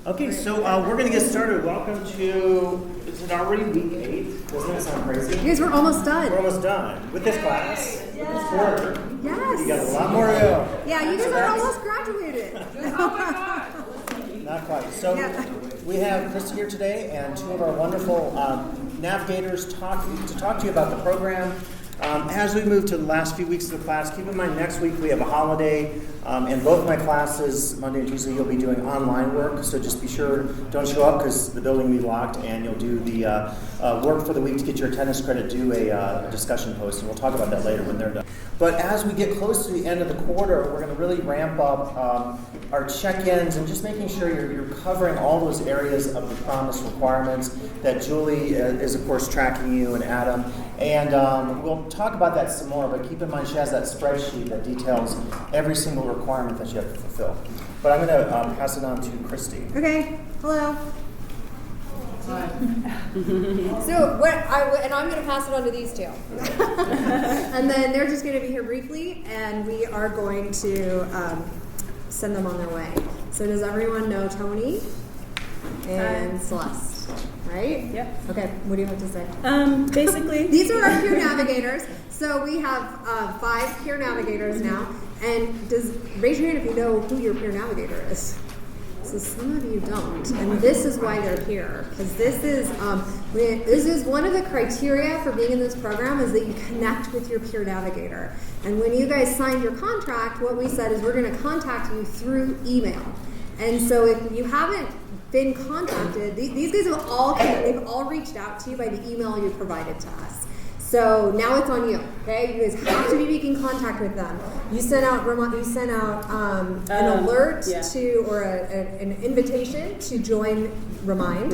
Okay, so we're going to get started. Welcome to, is it already week 8? Doesn't that sound crazy? You guys, we're almost done. We're almost done with this class. With this quarter. Yes. You got a lot more to go. Yeah, you guys are almost graduated. Not quite. So we have Cristi here today and two of our wonderful navigators to talk to you about the program. As we move to the last few weeks of the class, keep in mind next week we have a holiday. In both my classes, Monday and Tuesday, you'll be doing online work. So just be sure, don't show up because the building will be locked, and you'll do the work for the week to get your attendance credit, do a discussion post, and we'll talk about that later when they're done. But as we get close to the end of the quarter, we're going to really ramp up our check-ins and just making sure you're covering all those areas of the promise requirements that Julie is, of course, tracking you and Adam. And we'll talk about that some more, but keep in mind she has that spreadsheet that details every single requirement that you have to fulfill. But I'm going to pass it on to Cristi. Okay. Hello. Hi. And I'm going to pass it on to these two. And then they're just going to be here briefly, and we are going to send them on their way. So does everyone know Tony and Celeste? Right? Yep. Okay, what do you have to say? Basically, these are our peer navigators. So we have 5 peer navigators now. And raise your hand if you know who your peer navigator is. So some of you don't, and this is why they're here, because this is one of the criteria for being in this program is that you connect with your peer navigator. And when you guys signed your contract, what we said is we're going to contact you through email. And so if you haven't been contacted, these guys they've all reached out to you by the email you provided to us. So now it's on you. Okay, you guys have to be making contact with them. You sent out an alert or an invitation to join Remind.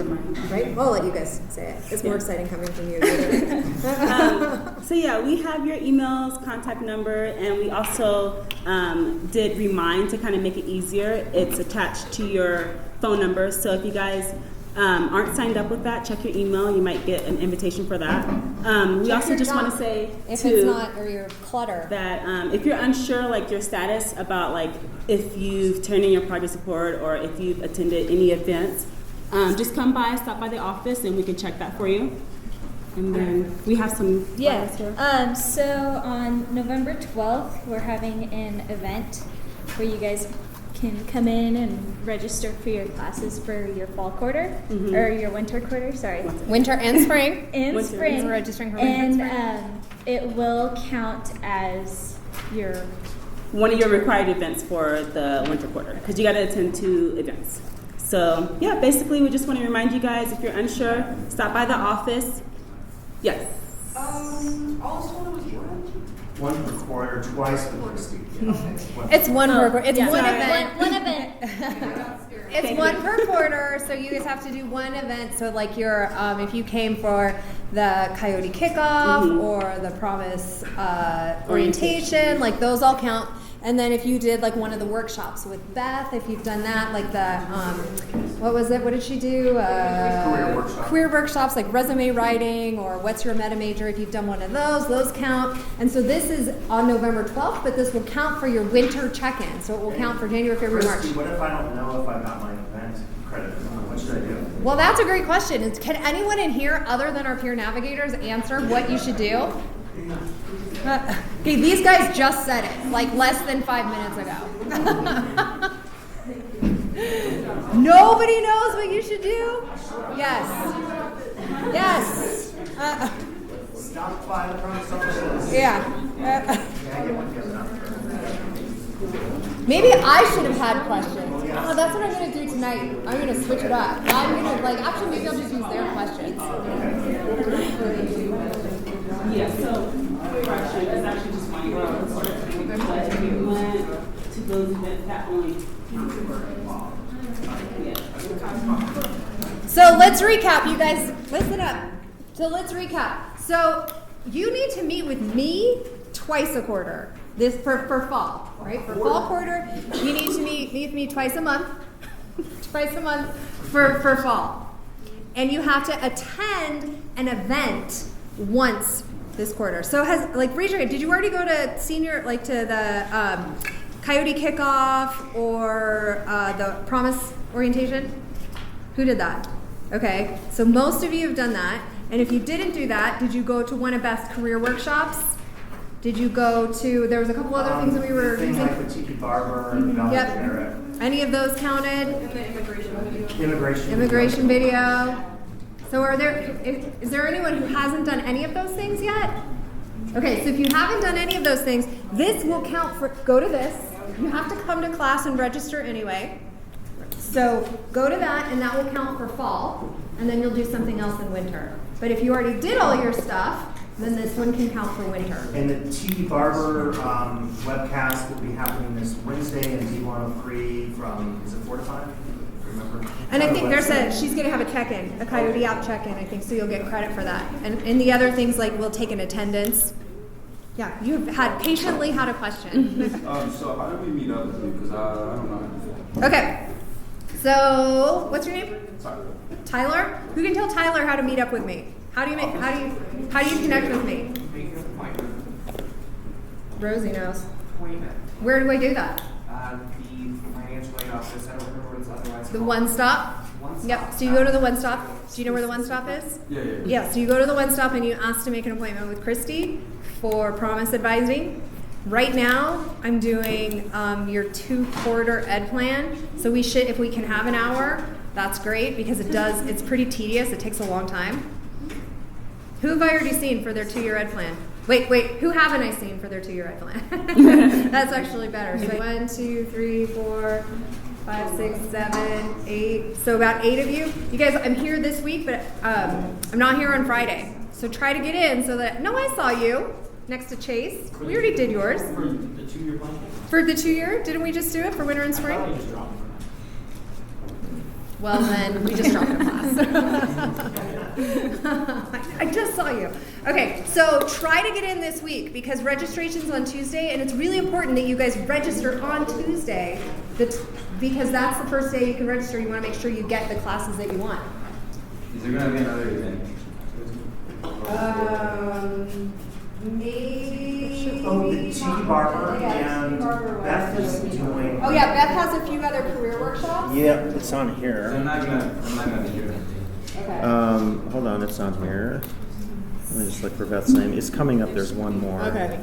Right? Well, I'll let you guys say it. It's more exciting coming from you. So yeah, we have your emails, contact number, and we also did Remind to kind of make it easier. It's attached to your phone number. So if you guys aren't signed up with that, check your email. You might get an invitation for that. We also just want to say if it's not, or your clutter, that if you're unsure, like your status about like if you've turned in your progress report or if you've attended any events, just come by, stop by the office, and we can check that for you. And then we have some here. So on November 12th, we're having an event where you guys can come in and register for your classes for your fall quarter, or your winter quarter, sorry. Winter and spring. Spring. We're registering for winter and spring. It will count as one of your required events for the winter quarter, because you got to attend 2 events. So yeah, basically we just want to remind you guys, if you're unsure, stop by the office. Yes. One per quarter, twice per Cristi. It's one per quarter. It's one event. One event. It's one per quarter, so you guys have to do one event. So like if you came for the Coyote Kickoff or the Promise orientation, like those all count. And then if you did like one of the workshops with Beth, if you've done that, like the, what was it? What did she do? Career workshops, like resume writing or what's your meta major. If you've done one of those count. And so this is on November 12th, but this will count for your winter check-in. So it will count for January, February, March. Cristi, what if I don't know if I got my event credit? What should I do? Well, that's a great question. Can anyone in here, other than our peer navigators, answer what you should do? Okay, these guys just said it, like less than 5 minutes ago. Nobody knows what you should do? Yes. Yes. Stop by the promise office. Yeah. Maybe I should have had questions. Oh, that's what I'm going to do tonight. I'm going to switch it up. I'm going to, actually, maybe I'll just use their questions. Yeah, so question is actually just one year. But if you went to those events, that only So let's recap, you guys. Listen up. So let's recap. So you need to meet with me twice a quarter. This for fall, right? For fall quarter, you need to meet with me twice a month. Twice a month for fall. And you have to attend an event once this quarter. So raise your hand. Did you already go to to the Coyote Kickoff or the Promise orientation? Who did that? Okay, so most of you have done that. And if you didn't do that, did you go to one of Beth's career workshops? Did you go to, there was a couple other things that we were things using. like the Tiki Barber and the Yep. Generic. Any of those counted? Immigration. Immigration video. So is there anyone who hasn't done any of those things yet? Okay, so if you haven't done any of those things, this will count for, go to this. You have to come to class and register anyway. So go to that and that will count for fall, and then you'll do something else in winter. But if you already did all your stuff, then this one can count for winter. And the Tiki Barber webcast will be happening this Wednesday in D103 from, is it 4 to 5? Remember? And I think she's going to have a check-in, a Coyote app check-in, I think, so you'll get credit for that. And the other things, like we'll take an attendance. Yeah, you've patiently had a question. So how do we meet up with you? Because I don't know. Okay, so what's your name? Sorry. Tyler? Who can tell Tyler how to meet up with me? How do you connect with me? Rosie knows. Where do I do that? The financial aid office. I don't remember what it's otherwise The called. One Stop? One Stop. Yep, so you go to the One Stop. Do you know where the One Stop is? Yeah. Yeah, so you go to the One Stop and you ask to make an appointment with Cristi for promise advising. Right now, I'm doing your 2-quarter ed plan. So we should, if we can have an hour, that's great because it's pretty tedious. It takes a long time. Who have I already seen for their 2-year ed plan? Wait, who haven't I seen for their 2-year ed plan? That's actually better. So 1, 2, 3, 4, 5, 6, 7, 8. So about 8 of you. You guys, I'm here this week, but I'm not here on Friday. So try to get in so that, no, I saw you next to Chase. We already did yours. For the 2-year plan? For the 2-year? Didn't we just do it for winter and spring? I just dropped it. Well, then we just dropped a class. I just saw you. Okay, so try to get in this week because registration's on Tuesday, and it's really important that you guys register on Tuesday because that's the first day you can register. You want to make sure you get the classes that you want. Is there gonna be another event? Maybe. Oh, the Tiki Barber and Beth is doing. Oh yeah, Beth has a few other career workshops. Yeah, it's on So here. I'm not gonna be here. Okay. Hold on, it's on here. Let me just look for Beth's name. It's coming up. There's one more. Okay.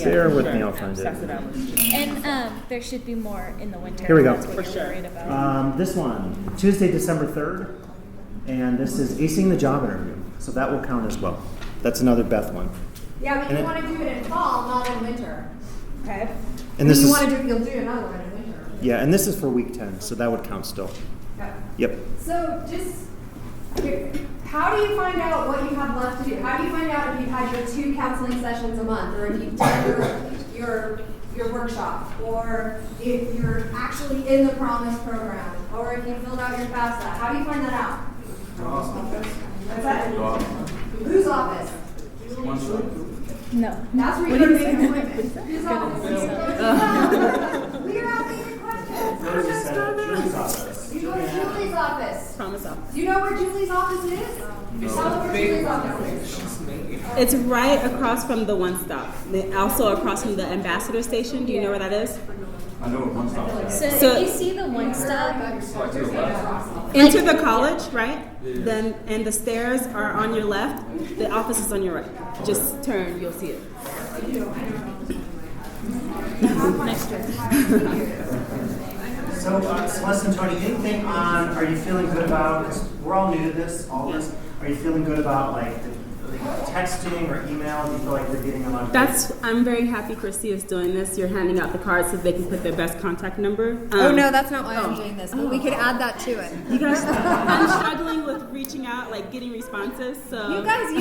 Bear with me, I'll find it. And there should be more in the winter. Here we go. That's what you're worried about. This one, Tuesday, December 3rd, and this is acing the job interview. So that will count as well. That's another Beth one. Yeah, but And you it- want to do it in fall, not in winter. Okay. And this you is want to do, you'll do another one in winter. yeah, and this is for week 10, so that would count still. Okay. Yep. So how do you find out what you have left to do? How do you find out if you've had your 2 counseling sessions a month, or if you've done your workshop, or if you're actually in the Promise program, or if you filled out your FAFSA? How do you find that out? What's that? Whose office? One shot. No. That's where you're going to make an appointment. Whose office? We are asking you questions. Julie's office. You go to Julie's office. Promise office. Do you know where Julie's office is? Tell them where Julie's office is. It's right across from the One Stop. Also across from the Ambassador Station. Do you know where that is? I know what one stop is. So- if you see the One Stop, Into the college, right? Then and the stairs are on your left. The office is on your right. Just turn, you'll see it. next year. So, Celeste and Tony, anything on, are you feeling good about, 'cause we're all new to this, all this, are you feeling good about like texting or email? Do you feel like you're getting a lot of I'm very happy Cristi is doing this. You're handing out the cards so they can put their best contact number. Oh no, that's not why I'm doing this, but we could add that to it. You guys, I'm struggling with reaching out, like getting responses. So You guys,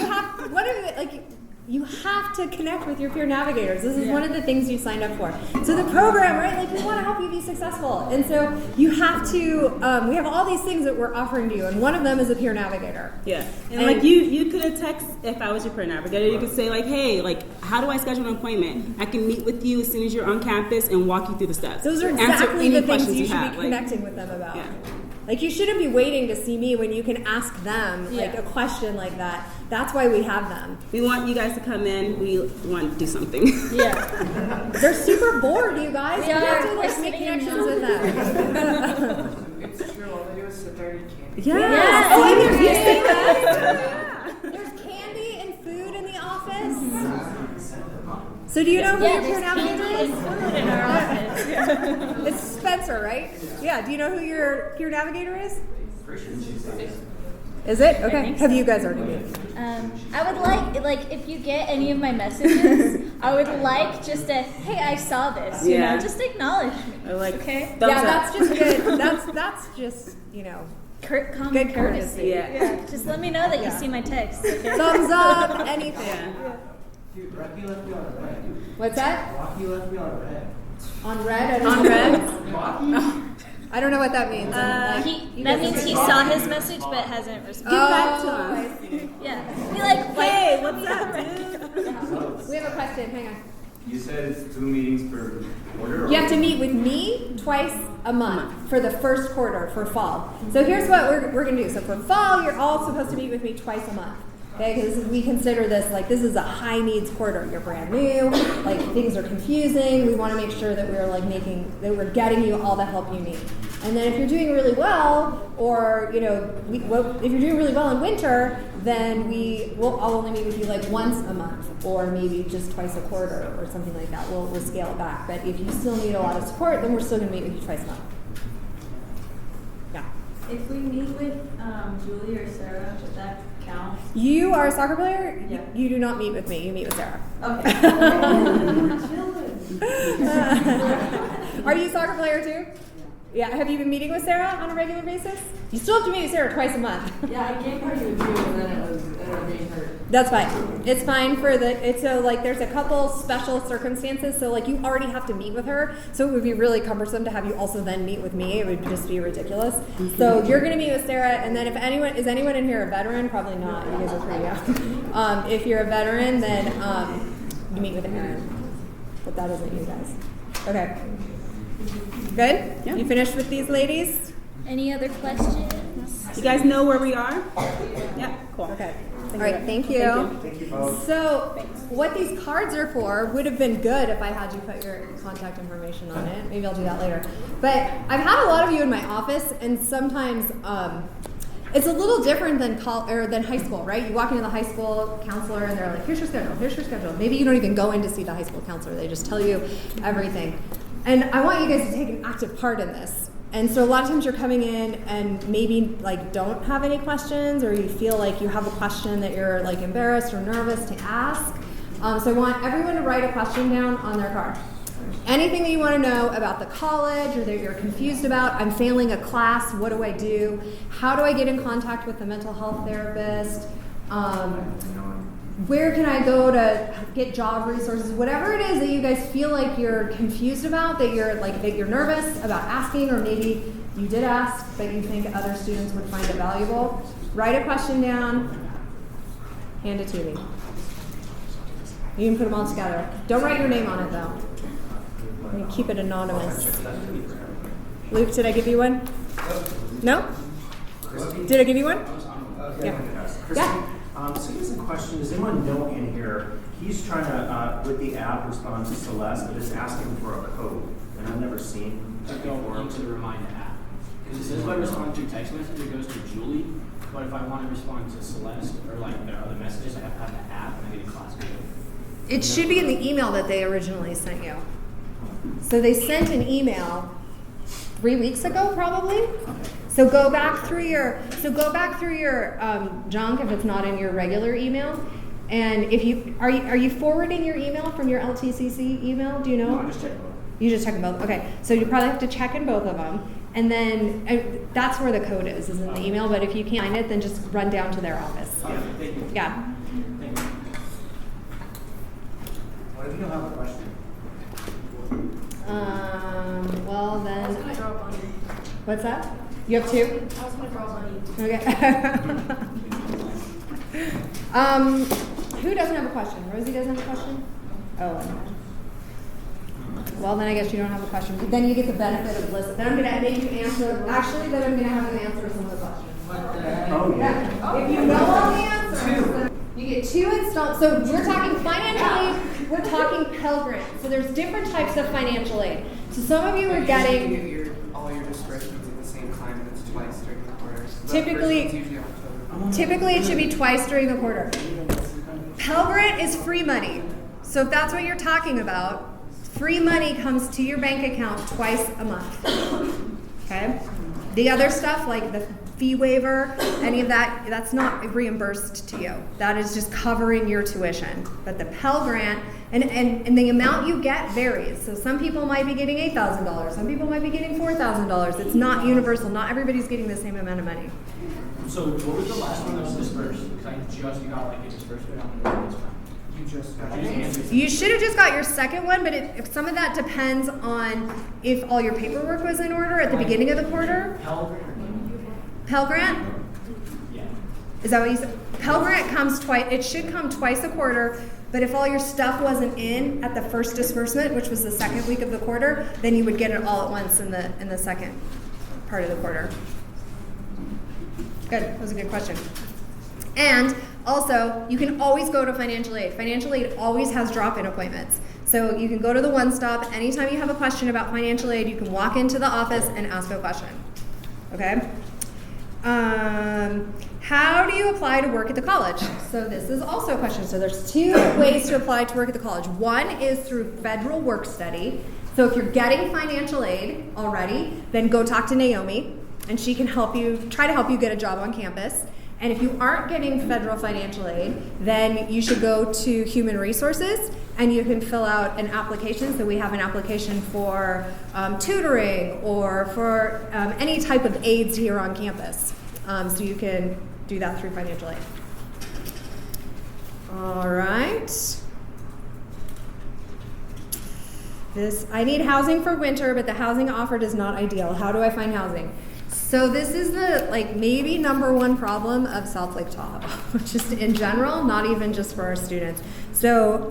you have to connect with your peer navigators. This is one of the things you signed up for. So the program, right? Like we want to help you be successful, and so you have to. We have all these things that we're offering to you, and one of them is a peer navigator. yeah, and like you could have text if I was your peer navigator. You could say like, hey, like how do I schedule an appointment? I can meet with you as soon as you're on campus and walk you through the steps. Those are Answer exactly any the things questions you should have. be Like, connecting with them about. Yeah. Like you shouldn't be waiting to see me when you can ask them like Yeah. a question like that. That's why we have them. we want you guys to come in. We want to do something. Yeah. They're super bored, you guys. We You have are. to We're like sitting make in connections with them. It's true. All they do is sit there and eat candy. Yeah. Oh, and there's See? that. There's candy and food in the office. So do you know who your peer navigator is? Food in our office. It's Spencer, right? Yeah. Do you know who your peer navigator is? Is it? Okay. think Have so. you guys already met? I would like if you get any of my messages, I would like just a hey, I saw this. You Yeah. know, just acknowledge me. Or like Okay. thumbs Yeah, up. that's just good. That's just, Common Good courtesy. courtesy. Yeah. Just let me know that you see my text. Okay. thumbs up, anything. Yeah. Dude, Rocky left me on red. What's that? Rocky left me on red. On red? On red? Rocky? I don't know what that means. That means he saw his message but hasn't responded. Get back to Oh, him. I see. Yeah. Be like, Hey, what's up, dude? We have a question. Hang on. You said it's 2 meetings per quarter? You have to meet with me twice a month for the first quarter for fall. So here's what we're going to do. So for fall, you're all supposed to meet with me twice a month. Okay, because we consider this like this is a high needs quarter. You're brand new, like things are confusing. We want to make sure that we're getting you all the help you need. And then if you're doing really well, or if you're doing really well in winter, then I'll only meet with you like once a month, or maybe just twice a quarter, or something like that. We'll scale it back. But if you still need a lot of support, then we're still going to meet with you twice a month. Yeah. If we meet with Julie or Sarah, would that count? You are a soccer player. Yeah. You do not meet with me. You meet with Sarah. Okay. Are you a soccer player too? Yeah. Have you been meeting with Sarah on a regular basis? You still have to meet with Sarah twice a month. Yeah, I came party with you and then it was being hurt. That's fine. It's fine there's a couple special circumstances. So like you already have to meet with her. So it would be really cumbersome to have you also then meet with me. It would just be ridiculous. So you're going to meet with Sarah, and then is anyone in here a veteran? Probably not. You guys are pretty young. If you're a veteran, then you meet with Aaron. But that isn't you guys. Okay. Good? Yeah. You finished with these ladies? any other questions? You guys know where we are? Yeah, cool. Okay. All right, thank you. Thank you both. So, what these cards are for would have been good if I had you put your contact information on it. Maybe I'll do that later. But I've had a lot of you in my office, and sometimes it's a little different than high school, right? You walk into the high school counselor, and they're like, "Here's your schedule. Here's your schedule." Maybe you don't even go in to see the high school counselor; they just tell you everything. And I want you guys to take an active part in this. And so a lot of times you're coming in and maybe like don't have any questions, or you feel like you have a question that you're like embarrassed or nervous to ask. So I want everyone to write a question down on their card. Anything that you want to know about the college or that you're confused about. I'm failing a class. What do I do? How do I get in contact with a mental health therapist? Where can I go to get job resources? Whatever it is that you guys feel like you're confused about, that you're nervous about asking, or maybe you did ask but you think other students would find it valuable, write a question down, hand it to me. You can put them all together. Don't write your name on it though. You keep it anonymous. Luke, did I give you one? No? Did I give you one? Yeah. Yeah. So here's a question. Does anyone know in here, he's trying to, with the app, respond to Celeste, but it's asking for a code. And I've never seen To that go before. into the Remind app. Because it says if I respond to text message, it goes to Julie. But if I want to respond to Celeste or like their other messages, I have to have the app and I get a class code. It should be in the email that they originally sent you. So they sent an email 3 weeks ago, probably. So go back through your junk if it's not in your regular email. And if you are you forwarding your email from your LTCC email? Do you know? No, I just checked both. You just check them both. Okay. So you probably have to check in both of them, and then that's where the code is in the email. But if you can't find it, then just run down to their office. Yeah, thank you. Yeah. Thank you. What if you don't have a question? Well then. I was going to draw up on you. What's that? You have two? I was going to draw up on you. Okay. Who doesn't have a question? Rosie doesn't have a question? Oh, okay. Well, then I guess you don't have a question. But then you get the benefit of listening. Then I'm going to make you answer. Actually, then I'm going to have you answer some of the questions. Oh, yeah. If you know all the answers, then you get 2 installments. So we're talking financial aid. We're talking Pell Grant. So there's different types of financial aid. So some of you are getting. You get all your disbursements at the same same climate, it's twice during the quarter. So the Typically- first one's usually October. Typically, it should be twice during the quarter. Pell Grant is free money. So if that's what you're talking about, free money comes to your bank account twice a month. Okay? The other stuff, like the fee waiver, any of that, that's not reimbursed to you. That is just covering your tuition. But the Pell Grant, and the amount you get varies. So some people might be getting $8,000. Some people might be getting $4,000. It's not universal. Not everybody's getting the same amount of money. So what was the last one that was dispersed? Because I just got like a disbursement on the this one. You just got Just You should have just got your second one, but if some of that depends on if all your paperwork was in order at the beginning of the quarter. Pell Grant? Pell Grant? Yeah. Is that what you said? Pell Grant comes twice. It should come twice a quarter, but if all your stuff wasn't in at the first disbursement, which was the second week of the quarter, then you would get it all at once in the second part of the quarter. Good. That was a good question. And also, you can always go to financial aid. Financial aid always has drop-in appointments. So you can go to the One Stop. Anytime you have a question about financial aid, you can walk into the office and ask a question. Okay? How do you apply to work at the college? So this is also a question. So there's two ways to apply to work at the college. One is through federal work study. So if you're getting financial aid already, then go talk to Naomi, and she can help you, try to help you get a job on campus. And if you aren't getting federal financial aid, then you should go to Human Resources and you can fill out an application. So we have an application for tutoring or for any type of aids here on campus. So you can do that through financial aid. All right. I need housing for winter, but the housing offered is not ideal. How do I find housing? So this is the maybe number one problem of South Lake Tahoe, just in general, not even just for our students. So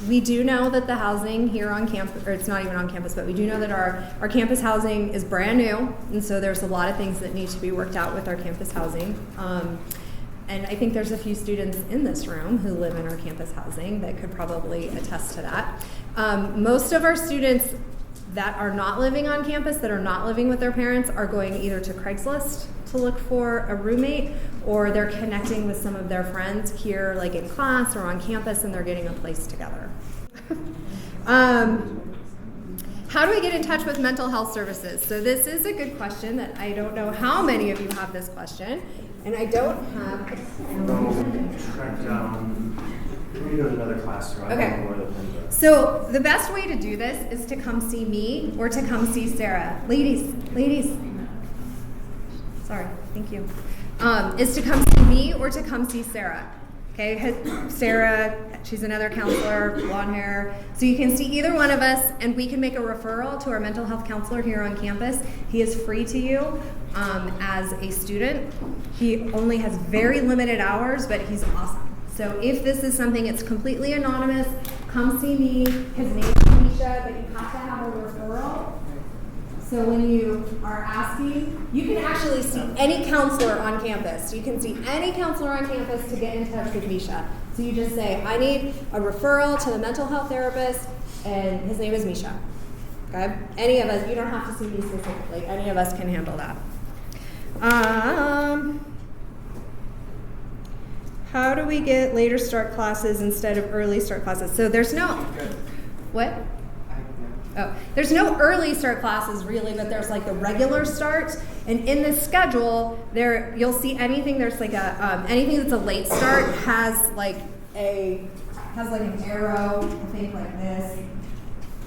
we do know that the housing here on campus, or it's not even on campus, but we do know that our campus housing is brand new, and so there's a lot of things that need to be worked out with our campus housing. And I think there's a few students in this room who live in our campus housing that could probably attest to that. Most of our students that are not living on campus, that are not living with their parents, are going either to Craigslist to look for a roommate, or they're connecting with some of their friends here, like in class or on campus, and they're getting a place together. How do we get in touch with mental health services? So this is a good question that I don't know how many of you have this question, and I don't have. Track down. We go to another class, so I Okay. don't know where the pins are. So the best way to do this is to come see me or to come see Sarah. Ladies. Sorry, thank you. Is to come see me or to come see Sarah. Okay, Sarah, she's another counselor, blonde hair. So you can see either one of us, and we can make a referral to our mental health counselor here on campus. He is free to you as a student. He only has very limited hours, but he's awesome. So if this is something, it's completely anonymous, come see me. His name is Misha, but you have to have a referral. So when you are asking, you can actually see any counselor on campus. You can see any counselor on campus to get in touch with Misha. So you just say, I need a referral to the mental health therapist, and his name is Misha. Okay? Any of us, you don't have to see me specifically. Any of us can handle that. How do we get later start classes instead of early start classes? So there's no, what? Oh, there's no early start classes really, but there's like the regular start, and in the schedule there you'll see anything. There's like a anything that's a late start has like an arrow, I think like this,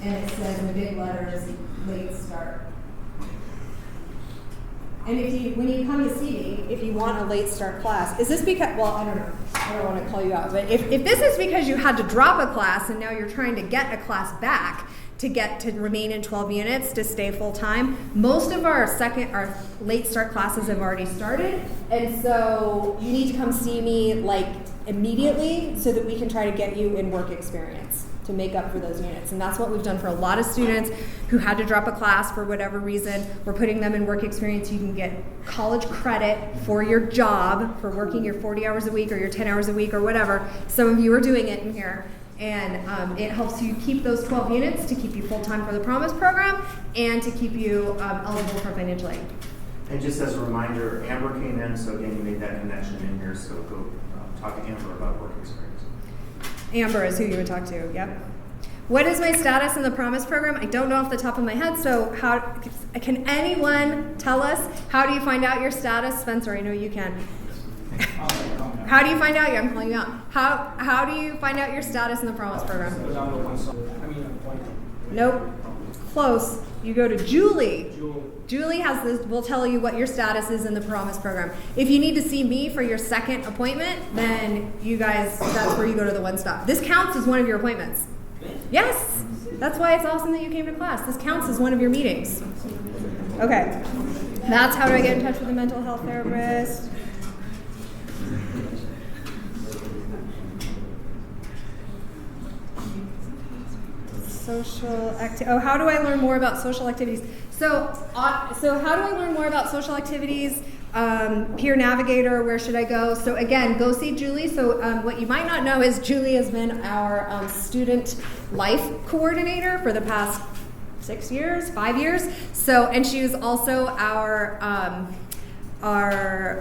and it says in big letters late start. And when you come to see me, if you want a late start class, is this because, well, I don't know, I don't want to call you out, but if this is because you had to drop a class and now you're trying to get a class back to remain in 12 units to stay full time, most of our late start classes have already started, and so you need to come see me like immediately so that we can try to get you in work experience to make up for those units. And that's what we've done for a lot of students who had to drop a class for whatever reason. We're putting them in work experience. You can get college credit for your job, for working your 40 hours a week or your 10 hours a week or whatever. Some of you are doing it in here. And it helps you keep those 12 units to keep you full-time for the Promise program and to keep you eligible for financial aid. And just as a reminder, Amber came in, so again, you made that connection in here, so go talk to Amber about work experience. Amber is who you would talk to, yep. What is my status in the Promise program? I don't know off the top of my head, so can anyone tell us, how do you find out your status? Spencer, I know you can. How do you find out? I'm calling you out. How do you find out your status in the Promise program? Nope. Close. You go to Julie. Julie has this, will tell you what your status is in the Promise program. If you need to see me for your second appointment, then you guys, that's where you go to the one stop. This counts as one of your appointments. Yes. That's why it's awesome that you came to class. This counts as one of your meetings. Okay. That's how do I get in touch with a mental health therapist. How do I learn more about social activities? So how do I learn more about social activities? Peer Navigator, where should I go? So again, go see Julie. So what you might not know is Julie has been our student life coordinator for the past 5 years. So, and she was also our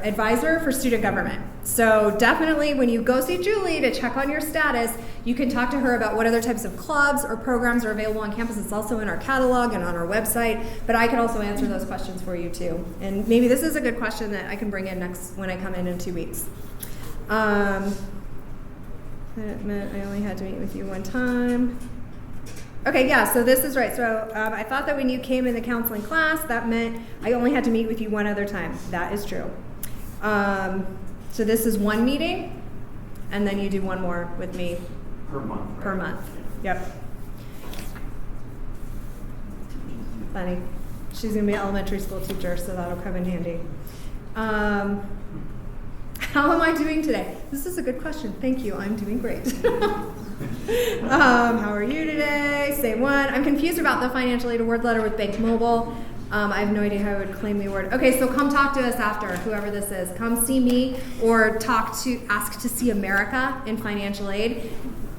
advisor for student government. So definitely when you go see Julie to check on your status, you can talk to her about what other types of clubs or programs are available on campus. It's also in our catalog and on our website, but I can also answer those questions for you too. And maybe this is a good question that I can bring in next when I come in 2 weeks. That meant I only had to meet with you one time. Okay, yeah, so this is right. So I thought that when you came in the counseling class, that meant I only had to meet with you one other time. That is true. So this is one meeting, and then you do one more with me. Per month. Right? Per month, yep. Funny. She's going to be an elementary school teacher, so that'll come in handy. How am I doing today? This is a good question. Thank you. I'm doing great. How are you today? Same one. I'm confused about the financial aid award letter with Bank Mobile. I have no idea how I would claim the award. Okay, so come talk to us after, whoever this is. Come see me or ask to see America in financial aid.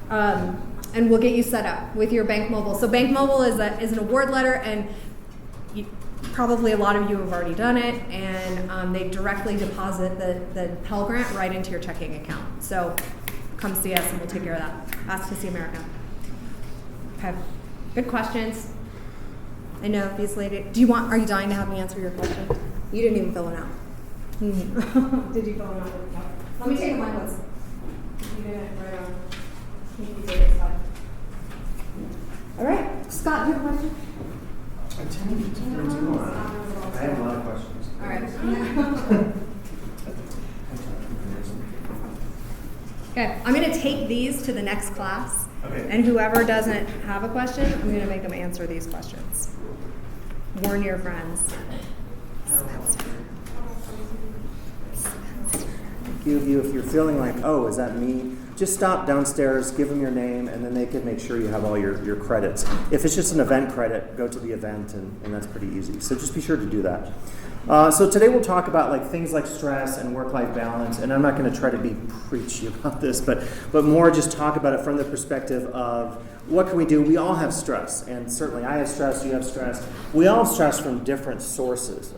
And we'll get you set up with your Bank Mobile. So Bank Mobile is an award letter, and probably a lot of you have already done it, and they directly deposit the Pell Grant right into your checking account. So come see us and we'll take care of that. Ask to see America. Okay, good questions. I know these ladies, are you dying to have me answer your question? You didn't even fill it out. Did you fill it out? Let me take my notes. You did it right on. You did it, Scott. All right, Scott, you have a question? I have a lot of questions. All right. Okay, I'm going to take these to the next class. Okay. And whoever doesn't have a question, I'm going to make them answer these questions. Warn your friends. If you're feeling like, oh, is that me? Just stop downstairs, give them your name, and then they can make sure you have all your credits. If it's just an event credit, go to the event, and that's pretty easy. So just be sure to do that. So today we'll talk about things like stress and work-life balance, and I'm not going to try to be preachy about this, but more just talk about it from the perspective of what can we do? We all have stress, and certainly I have stress, you have stress. We all have stress from different sources.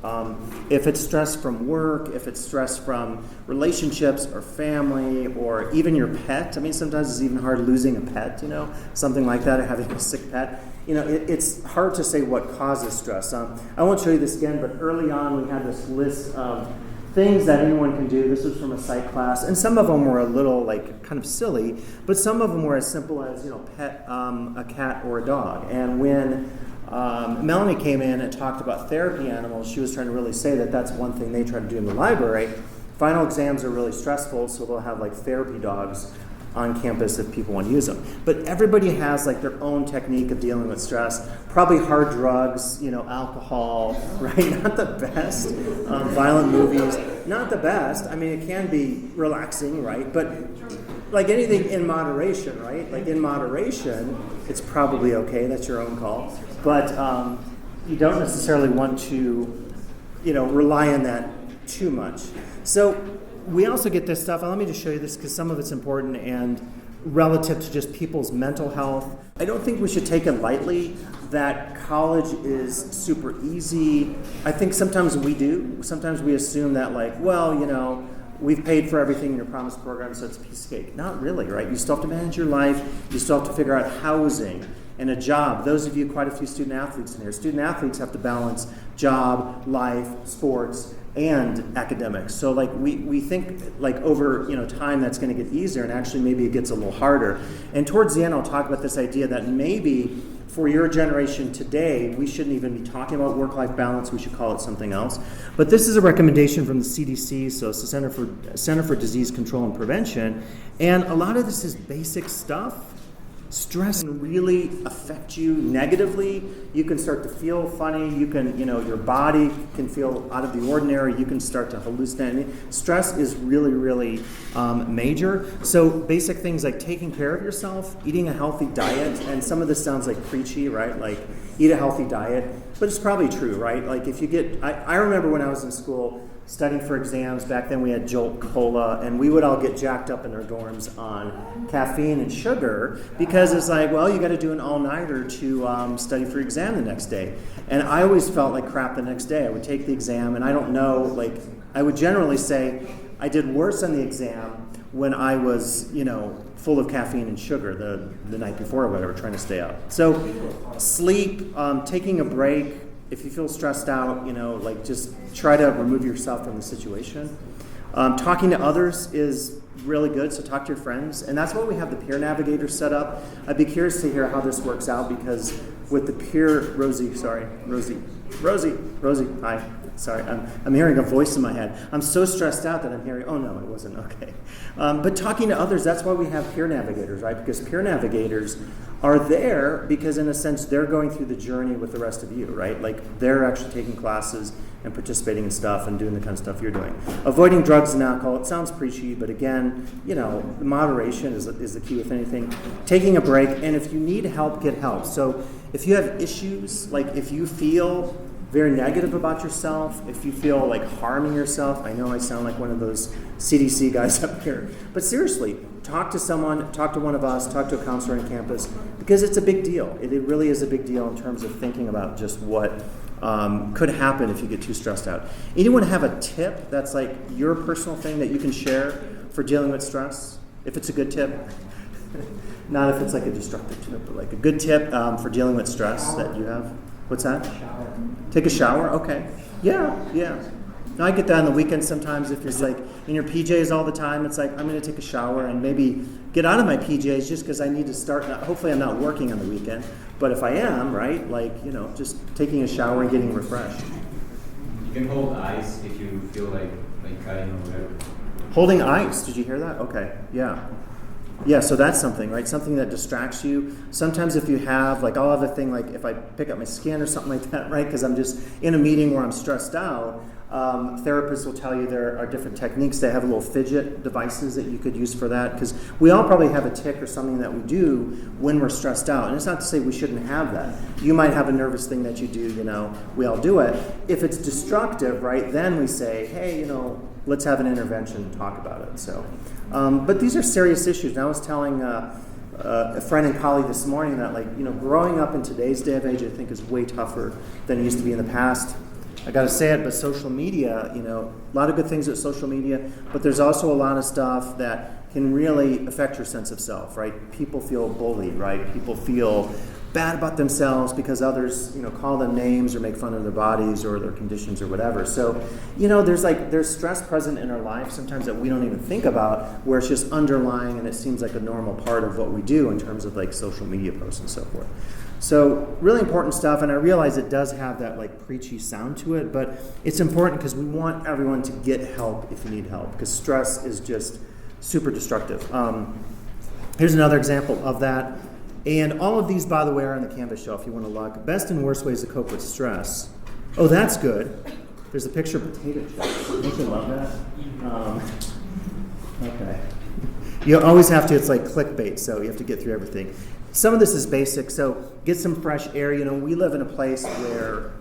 If it's stress from work, if it's stress from relationships or family or even your pet. I mean, sometimes it's even hard losing a pet, something like that, or having a sick pet. It's hard to say what causes stress. I won't show you this again, but early on we had this list of things that anyone can do. This was from a psych class, and some of them were a little kind of silly, but some of them were as simple as pet a cat or a dog. And when Melanie came in and talked about therapy animals, she was trying to really say that that's one thing they try to do in the library. Final exams are really stressful, so they'll have therapy dogs on campus if people want to use them. But everybody has their own technique of dealing with stress. Probably hard drugs, alcohol, right? Not the best. Violent movies, not the best. I mean, it can be relaxing, right? But like anything in moderation, right? In moderation, it's probably okay. That's your own call. But you don't necessarily want to, rely on that too much. So we also get this stuff, and let me just show you this because some of it's important, and relative to just people's mental health. I don't think we should take it lightly that college is super easy. I think sometimes we do. Sometimes we assume that like, well, you know, we've paid for everything in your promise program, so it's a piece of cake. Not really, right? You still have to manage your life. You still have to figure out housing and a job. Those of you, quite a few student athletes in here. Student athletes have to balance job, life, sports, and academics. So like we think like over time that's going to get easier, and actually maybe it gets a little harder. And towards the end I'll talk about this idea that maybe for your generation today we shouldn't even be talking about work-life balance. We should call it something else. But this is a recommendation from the CDC, so it's the Center for Disease Control and Prevention, and a lot of this is basic stuff. Stress can really affect you negatively. You can start to feel funny. You can, your body can feel out of the ordinary. You can start to hallucinate. Stress is really, really major. So basic things like taking care of yourself, eating a healthy diet, and some of this sounds like preachy, right? Like eat a healthy diet, but it's probably true, right? Like if you get, I remember when I was in school, studying for exams. Back then we had Jolt Cola, and we would all get jacked up in our dorms on caffeine and sugar because it's like, well, you got to do an all-nighter to study for exam the next day. And I always felt like crap the next day. I would take the exam, and I don't know, like I would generally say I did worse on the exam when I was, full of caffeine and sugar the night before or whatever, trying to stay up. So sleep, taking a break. If you feel stressed out, just try to remove yourself from the situation. Talking to others is really good, so talk to your friends. And that's why we have the peer navigators set up. I'd be curious to hear how this works out, because with the peer, Rosie, hi. Sorry, I'm hearing a voice in my head. I'm so stressed out that I'm hearing, oh no, it wasn't, okay. But talking to others, that's why we have peer navigators, right? Because peer navigators are there because in a sense they're going through the journey with the rest of you, right? Like they're actually taking classes and participating in stuff and doing the kind of stuff you're doing. Avoiding drugs and alcohol, it sounds preachy, but again, moderation is the key with anything. Taking a break, and if you need help, get help. So if you have issues, like if you feel very negative about yourself, if you feel like harming yourself, I know I sound like one of those CDC guys up here, but seriously, talk to someone, talk to one of us, talk to a counselor on campus, because it's a big deal. It really is a big deal in terms of thinking about just what could happen if you get too stressed out. Anyone have a tip that's like your personal thing that you can share for dealing with stress? If it's a good tip. Not if it's like a destructive tip, but like a good tip for dealing with stress that you have. What's that? Take a shower? Okay. Yeah. Now I get that on the weekends sometimes if you're like in your PJs all the time. It's like I'm going to take a shower and maybe get out of my PJs just because I need to start. Hopefully I'm not working on the weekend. But if I am, right, just taking a shower and getting refreshed. You can hold ice if you feel like cutting or whatever. Holding ice. Did you hear that? Okay. Yeah. Yeah, so that's something, right? Something that distracts you. Sometimes if you have, I'll have a thing if I pick up my skin or something like that, right? Because I'm just in a meeting where I'm stressed out. Therapists will tell you there are different techniques. They have little fidget devices that you could use for that, because we all probably have a tic or something that we do when we're stressed out. And it's not to say we shouldn't have that. You might have a nervous thing that you do, we all do it. If it's destructive, right, then we say, hey, let's have an intervention and talk about it. So, but these are serious issues. And I was telling a friend and colleague this morning that, growing up in today's day of age, I think is way tougher than it used to be in the past. I got to say it, but social media, a lot of good things with social media, but there's also a lot of stuff that can really affect your sense of self, right? People feel bullied, right? People feel bad about themselves because others, call them names or make fun of their bodies or their conditions or whatever. So, there's stress present in our life sometimes that we don't even think about, where it's just underlying and it seems like a normal part of what we do in terms of social media posts and so forth. So really important stuff, and I realize it does have that preachy sound to it, but it's important because we want everyone to get help if you need help, because stress is just super destructive. Here's another example of that. And all of these, by the way, are on the Canvas show if you want to look. Best and worst ways to cope with stress. Oh, that's good. There's a picture of potato chips. Don't you love that? Okay. You always have to, it's like clickbait, so you have to get through everything. Some of this is basic, so get some fresh air. We live in a place where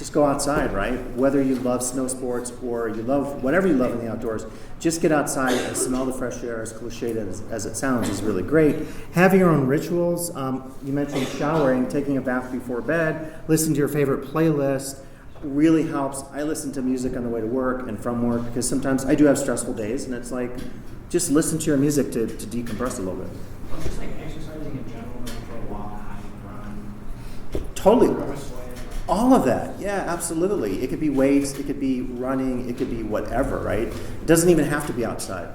just go outside, right? Whether you love snow sports or you love whatever you love in the outdoors, just get outside and smell the fresh air. As cliched as it sounds, is really great. Have your own rituals. You mentioned showering, taking a bath before bed, listen to your favorite playlist. Really helps. I listen to music on the way to work and from work because sometimes I do have stressful days, and it's like just listen to your music to decompress a little bit. Well, just like exercising in general, going for a walk, hike, run. Totally. Rubber sweat. All of that, yeah, absolutely. It could be weights, it could be running, it could be whatever, right? It doesn't even have to be outside.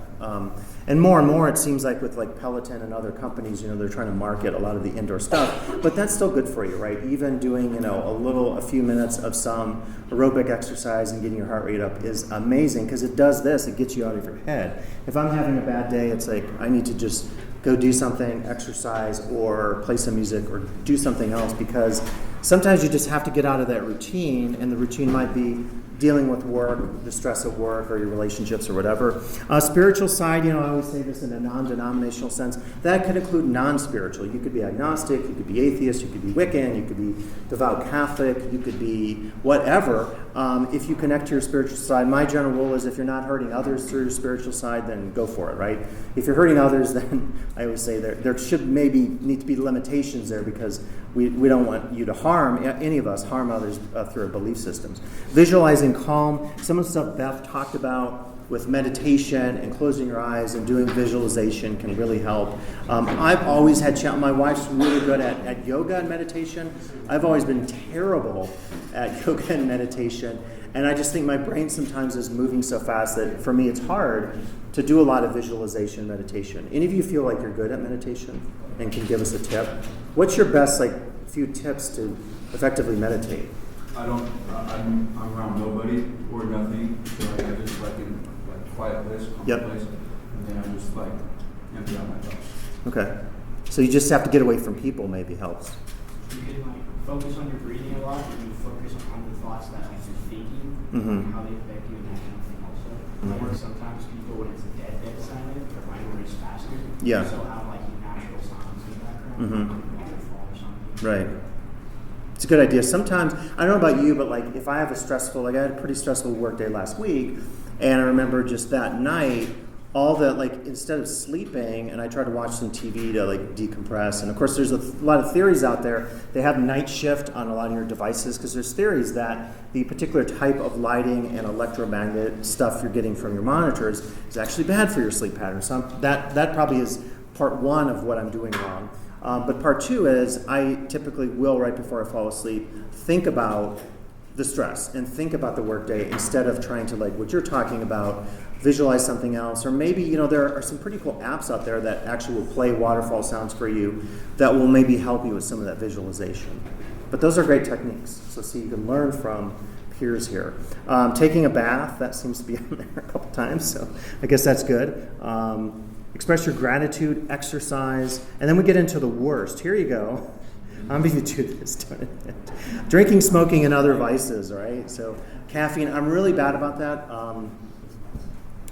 And more, it seems like with like Peloton and other companies, they're trying to market a lot of the indoor stuff, but that's still good for you, right? Even doing, a few minutes of some aerobic exercise and getting your heart rate up is amazing because it does this, it gets you out of your head. If I'm having a bad day, it's like I need to just go do something, exercise, or play some music, or do something else because sometimes you just have to get out of that routine, and the routine might be dealing with work, the stress of work, or your relationships, or whatever. Spiritual side, I always say this in a non-denominational sense, that could include non-spiritual. You could be agnostic, you could be atheist, you could be Wiccan, you could be devout Catholic, you could be whatever. If you connect to your spiritual side, my general rule is if you're not hurting others through your spiritual side, then go for it, right? If you're hurting others, then I always say there should maybe need to be limitations there because we don't want you to any of us harm others through our belief systems. Visualizing calm, some of the stuff Beth talked about with meditation and closing your eyes and doing visualization can really help. I've always had my wife's really good at yoga and meditation. I've always been terrible at yoga and meditation, and I just think my brain sometimes is moving so fast that for me it's hard to do a lot of visualization meditation. Any of you feel like you're good at meditation and can give us a tip? What's your best few tips to effectively meditate? I'm around nobody or nothing, so I just in quiet place, calm place, and then I just empty out my thoughts. Okay, so you just have to get away from people. Maybe helps. You can focus on your breathing a lot, and you focus on the thoughts that you're thinking, Mm-hmm. how they affect you, and that kind of thing. Also, I work sometimes people when it's a dead silent, their mind races faster. Yeah. So have natural sounds in the background, Mm-hmm. waterfall or something. Right. It's a good idea. Sometimes, I don't know about you, but if I have I had a pretty stressful work day last week, and I remember just that night, all the, instead of sleeping, and I tried to watch some TV to decompress, and of course there's a lot of theories out there. They have night shift on a lot of your devices, because there's theories that the particular type of lighting and electromagnet stuff you're getting from your monitors is actually bad for your sleep pattern. So that probably is part one of what I'm doing wrong. But part two is I typically will, right before I fall asleep, think about the stress and think about the workday instead of trying to, what you're talking about, visualize something else. Or maybe, there are some pretty cool apps out there that actually will play waterfall sounds for you that will maybe help you with some of that visualization. But those are great techniques. So see, you can learn from peers here. Taking a bath, that seems to be on there a couple times, so I guess that's good. Express your gratitude, exercise, and then we get into the worst. Here you go. I'm going to do this. Drinking, smoking, and other vices, right? So caffeine, I'm really bad about that.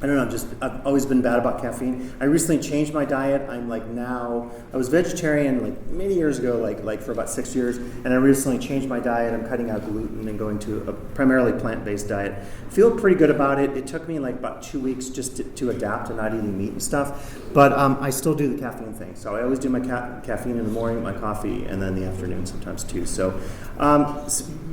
I don't know, I've always been bad about caffeine. I recently changed my diet. I'm now, I was vegetarian many years ago, for about 6 years, and I recently changed my diet. I'm cutting out gluten and going to a primarily plant-based diet. Feel pretty good about it. It took me about 2 weeks just to adapt to not eating meat and stuff, but I still do the caffeine thing. So I always do my caffeine in the morning, my coffee, and then the afternoon sometimes too. So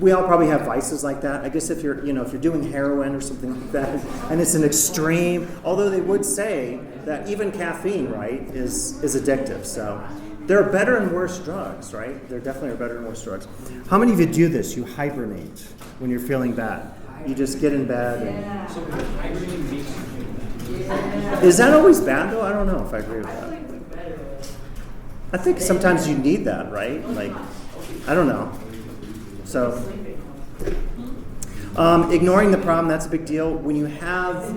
we all probably have vices like that. I guess if you're doing heroin or something like that, and it's an extreme, although they would say that even caffeine, right, is addictive. So there are better and worse drugs, right? There definitely are better and worse drugs. How many of you do this? You hibernate when you're feeling bad. You just get in bed. And... So hibernating makes you feel bad. Is that always bad though? I don't know if I agree with that. I think sometimes you need that, right? I don't know. So ignoring the problem, that's a big deal. When you have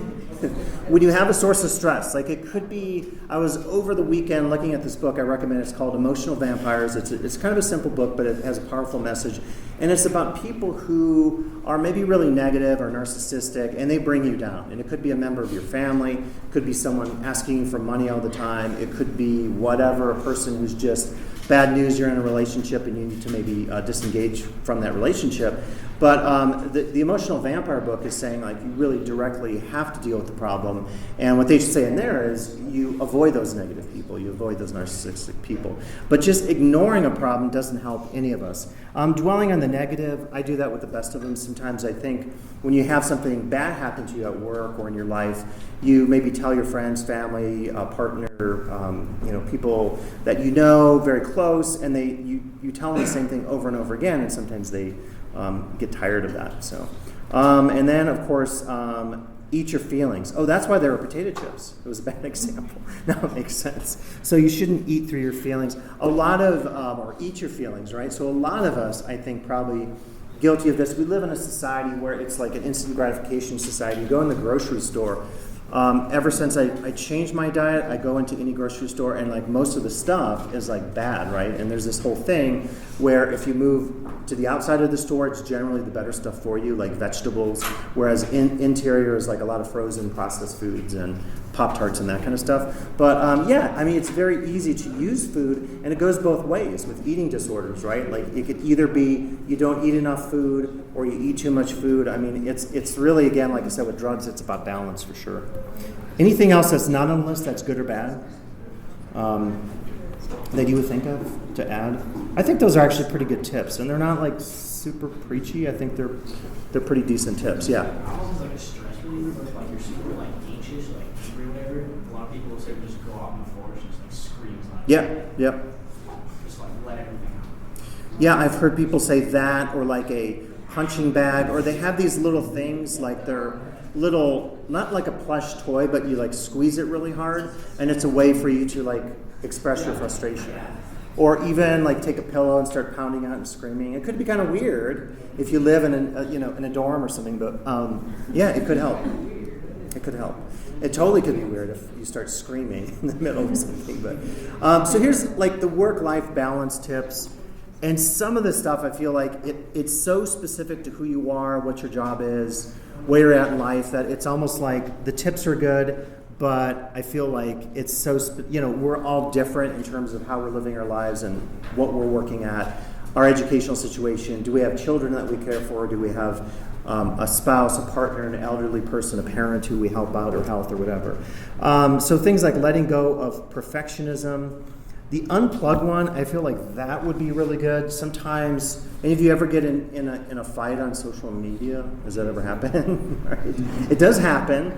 a source of stress, it could be, I was over the weekend looking at this book I recommend. It's called Emotional Vampires. It's kind of a simple book, but it has a powerful message. And it's about people who are maybe really negative or narcissistic, and they bring you down. And it could be a member of your family. It could be someone asking you for money all the time. It could be whatever, a person who's just bad news, you're in a relationship and you need to maybe disengage from that relationship. But the Emotional Vampire book is saying like you really directly have to deal with the problem. And what they say in there is you avoid those negative people, you avoid those narcissistic people. But just ignoring a problem doesn't help any of us. Dwelling on the negative, I do that with the best of them. Sometimes I think when you have something bad happen to you at work or in your life, you maybe tell your friends, family, partner, people that you know very close, and you tell them the same thing over and over again, and sometimes they get tired of that. So, and then of course, eat your feelings. Oh, that's why there were potato chips. It was a bad example. No, it makes sense. So you shouldn't eat through your feelings. Or eat your feelings, right? So a lot of us, I think, probably guilty of this. We live in a society where it's like an instant gratification society. You go in the grocery store. Ever since I changed my diet, I go into any grocery store and like most of the stuff is like bad, right? And there's this whole thing where if you move to the outside of the store, it's generally the better stuff for you, like vegetables, whereas interior is like a lot of frozen processed foods and Pop-Tarts and that kind of stuff. But it's very easy to use food, and it goes both ways with eating disorders, right? Like it could either be you don't eat enough food or you eat too much food. I mean, it's really, again, like I said, with drugs, it's about balance for sure. Anything else that's not on the list that's good or bad that you would think of to add? I think those are actually pretty good tips, and they're not like super preachy. I think they're pretty decent tips. Yeah. Almost like a stress reliever, if like you're super like anxious, like angry or whatever. A lot of people will say just go out in the forest and just like screams like Yep. just like let everything out. Yeah, I've heard people say that, or like a punching bag, or they have these little things like they're little, not like a plush toy, but you like squeeze it really hard, and it's a way for you to like express your frustration. Or even like take a pillow and start pounding out and screaming. It could be kind of weird if you live in in a dorm or something, but it could help. It could help. It totally could be weird if you start screaming in the middle of something. But so here's like the work-life balance tips. And some of this stuff, I feel like it's so specific to who you are, what your job is, where you're at in life, that it's almost like the tips are good, but I feel like it's so, we're all different in terms of how we're living our lives and what we're working at, our educational situation. Do we have children that we care for? Do we have a spouse, a partner, an elderly person, a parent who we help out, or health, or whatever? So things like letting go of perfectionism. The unplug one, I feel like that would be really good. Sometimes, any of you ever get in a fight on social media? Has that ever happened? Right? It does happen.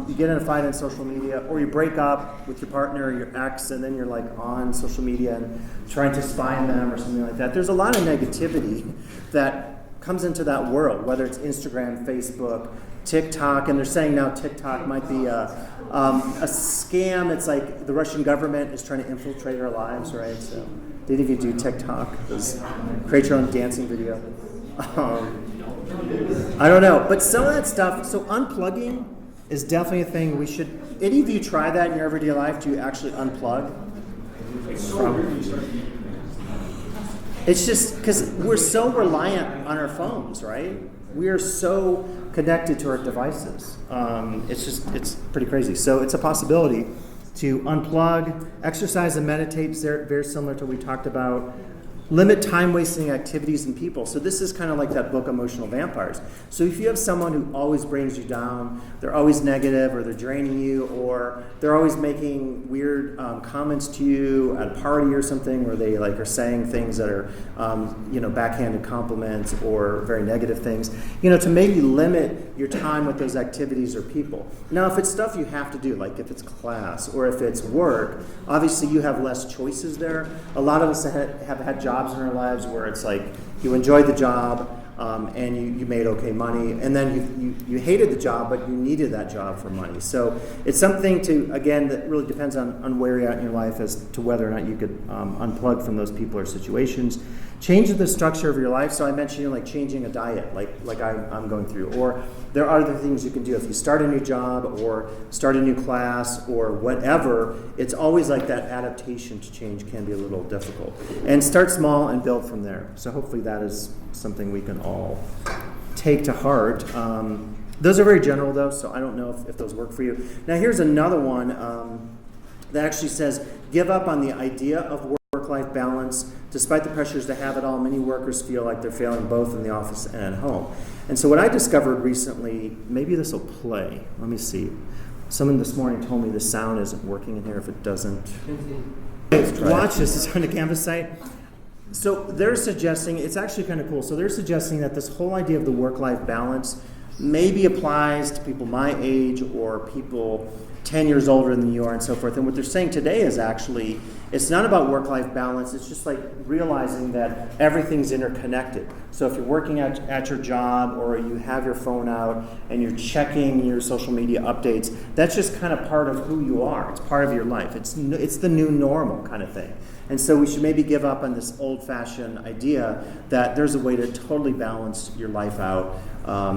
You get in a fight on social media, or you break up with your partner or your ex, and then you're like on social media and trying to spy on them or something like that. There's a lot of negativity that comes into that world, whether it's Instagram, Facebook, TikTok, and they're saying now TikTok might be a scam. It's like the Russian government is trying to infiltrate our lives, right? So, did any of you do TikTok? Create your own dancing video. I don't know, but some of that stuff. So unplugging is definitely a thing we should. Any of you try that in your everyday life? Do you actually unplug? It's just because we're so reliant on our phones, right? We are so connected to our devices. It's pretty crazy. So it's a possibility to unplug, exercise and meditate, very similar to what we talked about. Limit time-wasting activities and people. So this is kind of like that book, Emotional Vampires. So if you have someone who always brings you down, they're always negative, or they're draining you, or they're always making weird comments to you at a party or something, where they like are saying things that are, backhanded compliments or very negative things, to maybe limit your time with those activities or people. Now, if it's stuff you have to do, like if it's class or if it's work, obviously you have less choices there. A lot of us have had jobs in our lives where it's like you enjoyed the job and you made okay money, and then you hated the job, but you needed that job for money. So it's something that really depends on where you're at in your life as to whether or not you could unplug from those people or situations. Change the structure of your life. So I mentioned like changing a diet, like I'm going through, or there are other things you can do. If you start a new job or start a new class or whatever, it's always like that adaptation to change can be a little difficult. And start small and build from there. So hopefully that is something we can all take to heart. Those are very general though, so I don't know if those work for you. Now here's another one that actually says, give up on the idea of work-life work-life balance. Despite the pressures to have it all, many workers feel like they're failing both in the office and at home. And so what I discovered recently, maybe this will play. Let me see. Someone this morning told me the sound isn't working in here. If it doesn't, watch this. It's on the Canvas site. So they're suggesting, it's actually kind of cool. So they're suggesting that this whole idea of the work-life balance maybe applies to people my age or people 10 years older than you are and so forth. And what they're saying today is actually, it's not about work-life balance. It's just like realizing that everything's interconnected. So if you're working at your job or you have your phone out and you're checking your social media updates, that's just kind of part of who you are. It's part of your life. It's the new normal kind of thing. And so we should maybe give up on this old-fashioned idea that there's a way to totally balance your life out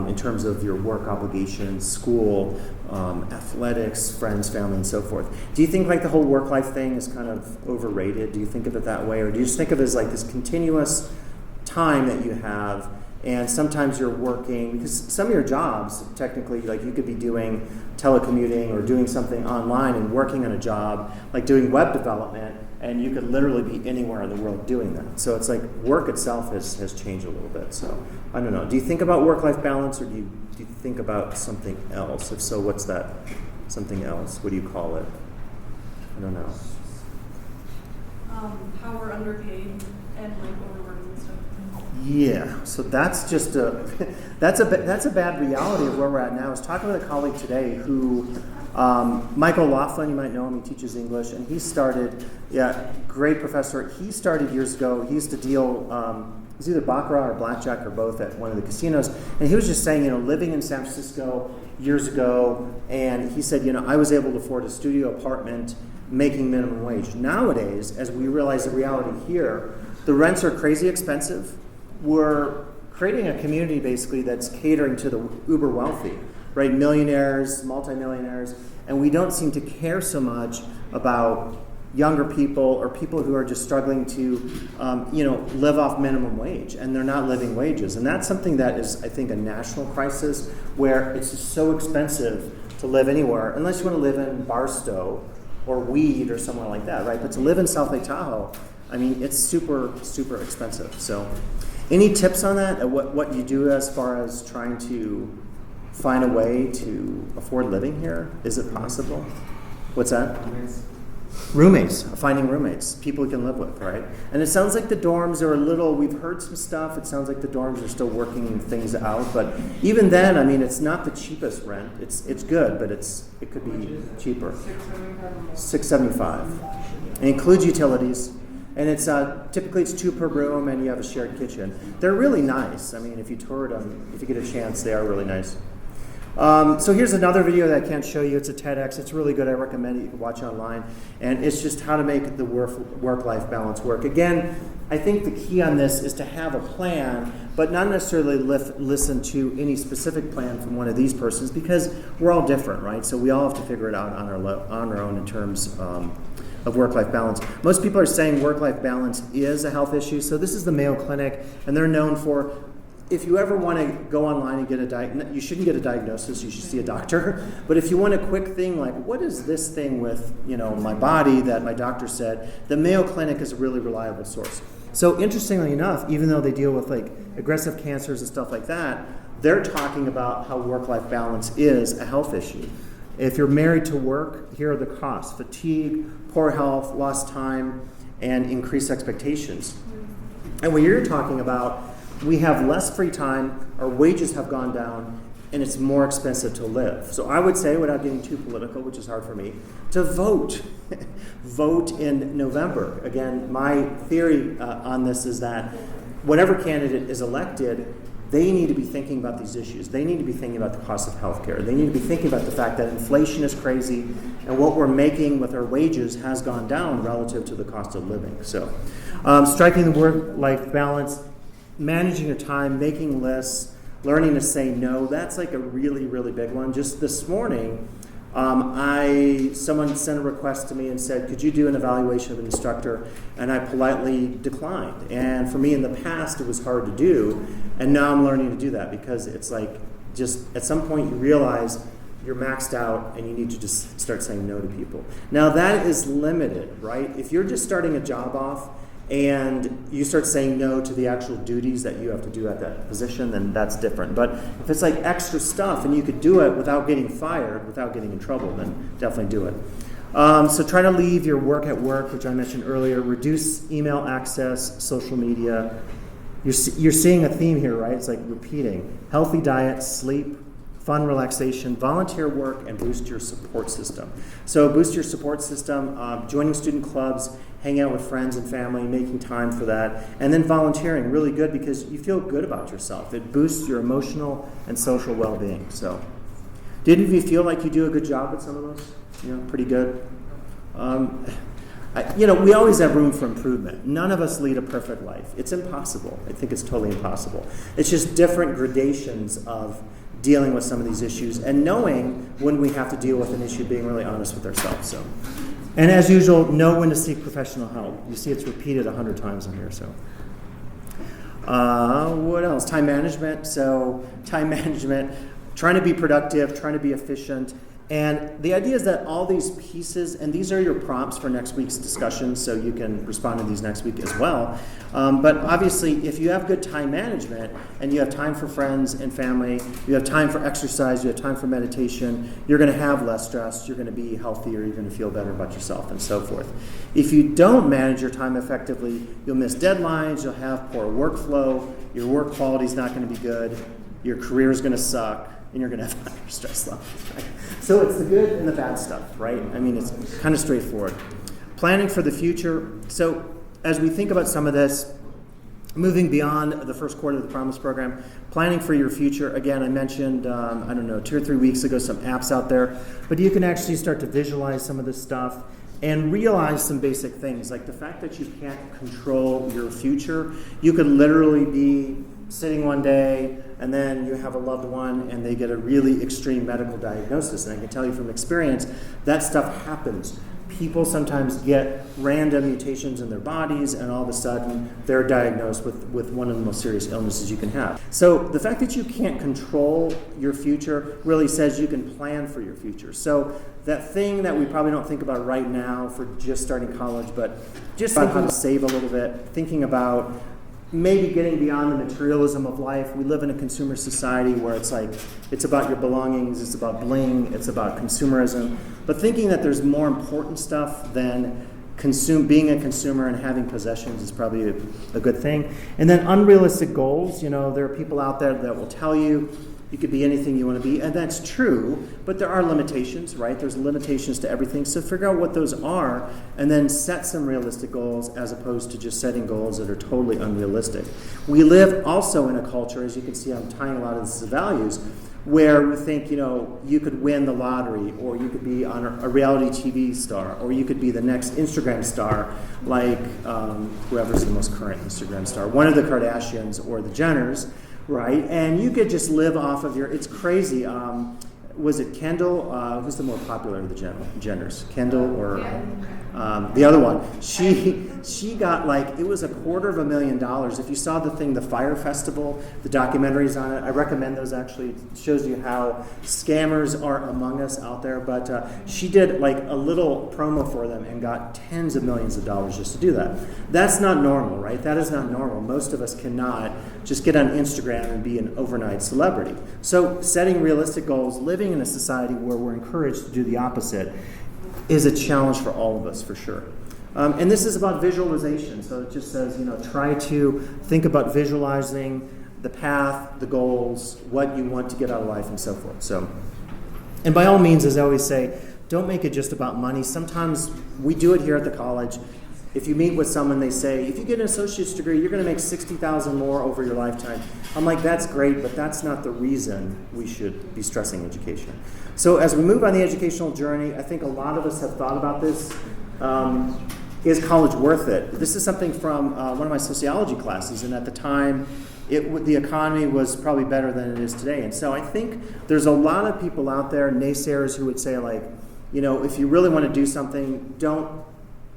in terms of your work obligations, school, athletics, friends, family, and so forth. Do you think like the whole work-life thing is kind of overrated? Do you think of it that way? Or do you just think of it as like this continuous time that you have, and sometimes you're working, because some of your jobs, technically, like you could be doing telecommuting or doing something online and working on a job, like doing web development, and you could literally be anywhere in the world doing that. So it's like work itself has changed a little bit. So I don't know. Do you think about work-life balance, or do you think about something else? If so, what's that something else? What do you call it? I don't know. How we're underpaid and like overworked and stuff. Yeah, so that's just that's a bad reality of where we're at now. I was talking with a colleague today who, Michael Laughlin, you might know him, he teaches English, and he started, great professor. He started years ago. He used to deal, it was either baccarat or blackjack or both at one of the casinos, and he was just saying, living in San Francisco years ago, and he said, I was able to afford a studio apartment making minimum wage. Nowadays, as we realize the reality here, the rents are crazy expensive. We're creating a community basically that's catering to the uber wealthy, right? Millionaires, multimillionaires, and we don't seem to care so much about younger people or people who are just struggling to, live off minimum wage, and they're not living wages. And that's something that is, I think, a national crisis where it's just so expensive to live anywhere, unless you want to live in Barstow or Weed or somewhere like that, right? But to live in South Lake Tahoe, I mean, it's super, super expensive. So any tips on that, what you do as far as trying to find a way to afford living here? Is it possible? What's that? Roommates, finding roommates, people you can live with, right? And it sounds like the dorms are we've heard some stuff, it sounds like the dorms are still working things out, but even then, I mean, it's not the cheapest rent. It's good, but it could be cheaper. $675. It includes utilities, and it's typically it's 2 per room, and you have a shared kitchen. They're really nice. I mean, if you toured them, if you get a chance, they are really nice. So here's another video that I can't show you. It's a TEDx. It's really good. I recommend it. You can watch it online. And it's just how to make the work-life balance work. Again, I think the key on this is to have a plan, but not necessarily listen to any specific plan from one of these persons, because we're all different, right? So we all have to figure it out on our own in terms of work-life balance. Most people are saying work-life balance is a health issue. So this is the Mayo Clinic, and they're known for, if you ever want to go online and get you shouldn't get a diagnosis, you should see a doctor. But if you want a quick thing like, what is this thing with, my body that my doctor said, the Mayo Clinic is a really reliable source. So interestingly enough, even though they deal with like aggressive cancers and stuff like that, they're talking about how work-life balance is a health issue. If you're married to work, here are the costs: fatigue, poor health, lost time, and increased expectations. And when you're talking about, we have less free time, our wages have gone down, and it's more expensive to live. So I would say, without getting too political, which is hard for me, to vote. Vote in November. Again, my theory on this is that whatever candidate is elected, they need to be thinking about these issues. They need to be thinking about the cost of healthcare. They need to be thinking about the fact that inflation is crazy, and what we're making with our wages has gone down relative to the cost of living. So striking the work-life balance, managing your time, making lists, learning to say no, that's like a really, really big one. Just this morning, someone sent a request to me and said, could you do an evaluation of an instructor? And I politely declined. And for me in the past, it was hard to do. And now I'm learning to do that, because it's like, just at some point you realize you're maxed out and you need to just start saying no to people. Now that is limited, right? If you're just starting a job off and you start saying no to the actual duties that you have to do at that position, then that's different. But if it's like extra stuff and you could do it without getting fired, without getting in trouble, then definitely do it. So try to leave your work at work, which I mentioned earlier. Reduce email access, social media. You're seeing a theme here, right? It's like repeating. Healthy diet, sleep, fun relaxation, volunteer work, and boost your support system. So boost your support system, joining student clubs, hanging out with friends and family, making time for that, and then volunteering, really good because you feel good about yourself. It boosts your emotional and social well-being. So didn't you feel like you do a good job with some of those? Pretty good? We always have room for improvement. None of us lead a perfect life. It's impossible. I think it's totally impossible. It's just different gradations of dealing with some of these issues and knowing when we have to deal with an issue, being really honest with ourselves. So, and as usual, know when to seek professional help. You see it's repeated 100 times in here. So, what else? Time management. So, time management, trying to be productive, trying to be efficient. And the idea is that all these pieces, and these are your prompts for next week's discussion, so you can respond to these next week as well. But obviously, if you have good time management, and you have time for friends and family, you have time for exercise, you have time for meditation, you're going to have less stress, you're going to be healthier, you're going to feel better about yourself, and so forth. If you don't manage your time effectively, you'll miss deadlines, you'll have poor workflow, your work quality is not going to be good, your career is going to suck, and you're going to have higher stress levels, right? So it's the good and the bad stuff, right? I mean, it's kind of straightforward. Planning for the future. So as we think about some of this, moving beyond the first quarter of the Promise program, planning for your future. Again, I mentioned, 2 or 3 weeks ago, some apps out there, but you can actually start to visualize some of this stuff and realize some basic things, like the fact that you can't control your future. You could literally be sitting one day and then you have a loved one and they get a really extreme medical diagnosis. And I can tell you from experience, that stuff happens. People sometimes get random mutations in their bodies and all of a sudden they're diagnosed with one of the most serious illnesses you can have. So the fact that you can't control your future really says you can plan for your future. So that thing that we probably don't think about right now for just starting college, but just thinking how to save a little bit, thinking about maybe getting beyond the materialism of life. We live in a consumer society where it's like, it's about your belongings, it's about bling, it's about consumerism. But thinking that there's more important stuff than being a consumer and having possessions is probably a good thing. And then unrealistic goals. There are people out there that will tell you could be anything you want to be, and that's true, but there are limitations, right? There's limitations to everything, so figure out what those are, and then set some realistic goals as opposed to just setting goals that are totally unrealistic. We live also in a culture, as you can see, I'm tying a lot of this to values, where we think, you could win the lottery, or you could be on a reality TV star, or you could be the next Instagram star, like whoever's the most current Instagram star, one of the Kardashians or the Jenners, right? And you could just live off of it's crazy. Was it Kendall? Who's the more popular of the Jenners? Kendall or the other one? She got it was $250,000. If you saw the thing, the Fire Festival, the documentaries on it, I recommend those actually. It shows you how scammers are among us out there. But she did a little promo for them and got tens of millions of dollars just to do that. That's not normal, right? That is not normal. Most of us cannot just get on Instagram and be an overnight celebrity. So setting realistic goals, living in a society where we're encouraged to do the opposite, is a challenge for all of us, for sure. And this is about visualization. So it just says, try to think about visualizing the path, the goals, what you want to get out of life, and so forth. So, and by all means, as I always say, don't make it just about money. Sometimes we do it here at the college. If you meet with someone, they say, if you get an associate's degree, you're going to make $60,000 more over your lifetime. I'm like, that's great, but that's not the reason we should be stressing education. So as we move on the educational journey, I think a lot of us have thought about this. Is college worth it? This is something from one of my sociology classes, and at the time, the economy was probably better than it is today. And so I think there's a lot of people out there, naysayers, who would say, if you really want to do something, don't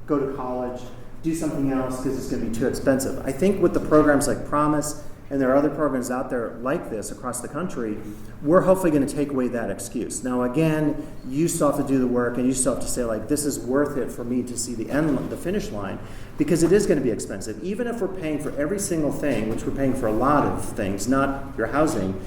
go to college, do something else because it's going to be too expensive. I think with the programs like Promise and there are other programs out there like this across the country, we're hopefully going to take away that excuse. Now, again, you still have to do the work, and you still have to say, like, this is worth it for me to see the finish line, because it is going to be expensive. Even if we're paying for every single thing, which we're paying for a lot of things, not your housing,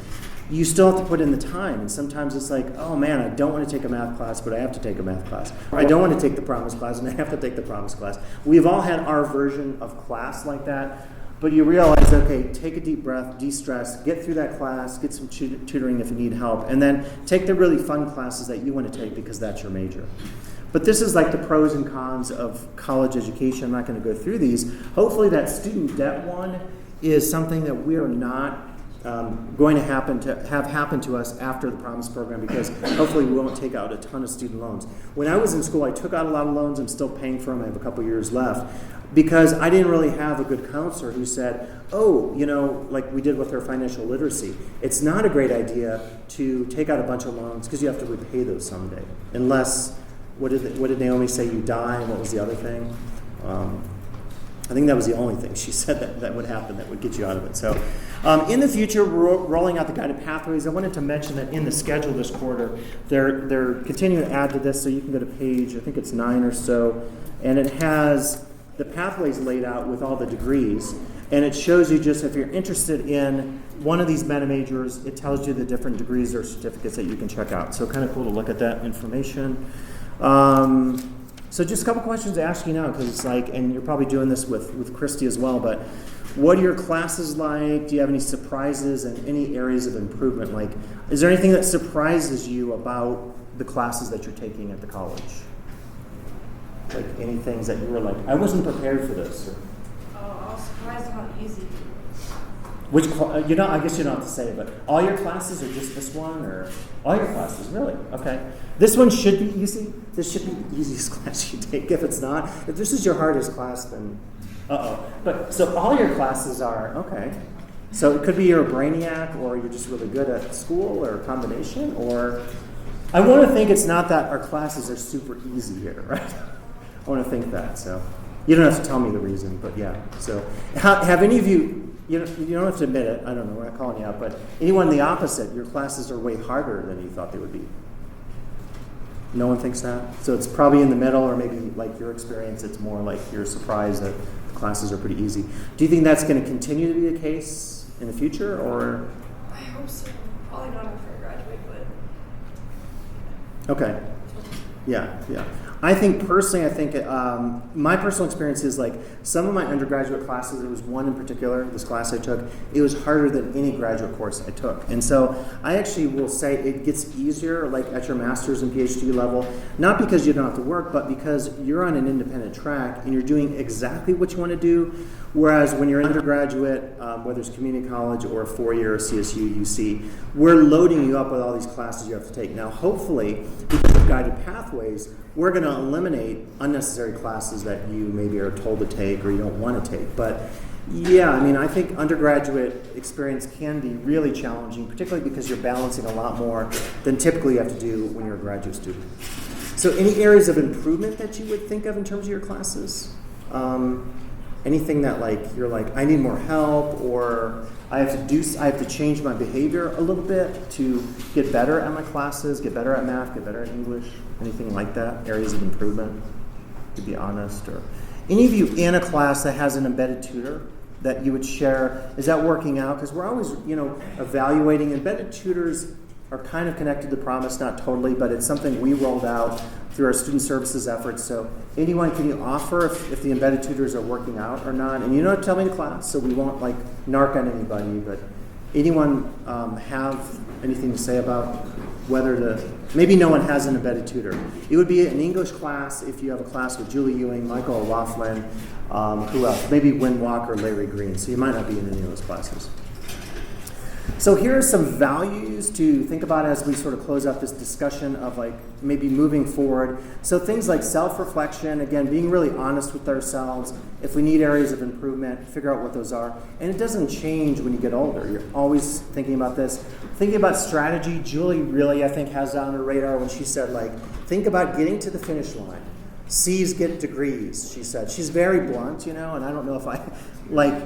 you still have to put in the time. And sometimes it's like, oh man, I don't want to take a math class, but I have to take a math class. Or I don't want to take the promise class, and I have to take the promise class. We've all had our version of class like that. But you realize, okay, take a deep breath, de-stress, get through that class, get some tutoring if you need help, and then take the really fun classes that you want to take because that's your major. But this is like the pros and cons of college education. I'm not going to go through these. Hopefully that student debt one is something that we are not going to have happen to us after the Promise program, because hopefully we won't take out a ton of student loans. When I was in school, I took out a lot of loans. I'm still paying for them. I have a couple years left, because I didn't really have a good counselor who said, oh, you know, like we did with our financial literacy, it's not a great idea to take out a bunch of loans because you have to repay those someday. Unless, what did Naomi say, you die, and what was the other thing? I think that was the only thing she said that would happen, that would get you out of it. So in the future, we're rolling out the guided pathways. I wanted to mention that in the schedule this quarter, they're continuing to add to this, so you can go to page, I think it's 9 or so, and it has the pathways laid out with all the degrees, and it shows you just if you're interested in one of these meta majors, it tells you the different degrees or certificates that you can check out. So kind of cool to look at that information. So just a couple questions to ask you now, because it's like, and you're probably doing this with Cristi as well, but what are your classes like? Do you have any surprises and any areas of improvement? Like, is there anything that surprises you about the classes that you're taking at the college? Like any things that you were like, I wasn't prepared for this? Or, Oh, I was surprised how easy. which, you know, I guess you don't have to say, but all your classes are just this one, or all your classes, really? Okay. This one should be easy. This should be the easiest class you take. If it's not, if this is your hardest class, then But so all your classes are, okay. So it could be you're a brainiac, or you're just really good at school, or a combination, or I want to think it's not that our classes are super easy here, right? I want to think that. So you don't have to tell me the reason, but yeah. So have any of you, you don't have to admit it, I don't know, we're not calling you out, but anyone the opposite, your classes are way harder than you thought they would be? No one thinks that? So it's probably in the middle, or maybe like your experience, it's more like you're surprised that the classes are pretty easy. Do you think that's going to continue to be the case in the future, or? I hope so. Probably not after I graduate, but. Okay. Yeah. I think personally, my personal experience is like some of my undergraduate classes, there was one in particular, this class I took, it was harder than any graduate course I took. And so I actually will say it gets easier like at your master's and PhD level, not because you don't have to work, but because you're on an independent track and you're doing exactly what you want to do. Whereas when you're an undergraduate, whether it's community college or a 4-year CSU, UC, we're loading you up with all these classes you have to take. Now, hopefully, because of guided pathways, we're going to eliminate unnecessary classes that you maybe are told to take or you don't want to take. But yeah, I mean, I think undergraduate experience can be really challenging, particularly because you're balancing a lot more than typically you have to do when you're a graduate student. So any areas of improvement that you would think of in terms of your classes? Anything that like you're like, I need more help, or I have to change my behavior a little bit to get better at my classes, get better at math, get better at English, anything like that? Areas of improvement, to be honest. Or any of you in a class that has an embedded tutor that you would share, is that working out? Because we're always, evaluating. Embedded tutors are kind of connected to Promise, not totally, but it's something we rolled out through our student services efforts. So anyone, can you offer if the embedded tutors are working out or not? And you don't have to tell me the class, so we won't like narc on anybody, but anyone have anything to say about whether maybe no one has an embedded tutor. It would be an English class if you have a class with Julie Ewing, Michael O'Loughlin, who else? Maybe Wynn Walker, Larry Green, so you might not be in any of those classes. So here are some values to think about as we sort of close out this discussion of like maybe moving forward. So things like self-reflection, again, being really honest with ourselves. If we need areas of improvement, figure out what those are. And it doesn't change when you get older. You're always thinking about this. Thinking about strategy, Julie really, I think, has that on her radar when she said, like, think about getting to the finish line. C's get degrees, she said. She's very blunt, and I don't know if I, like,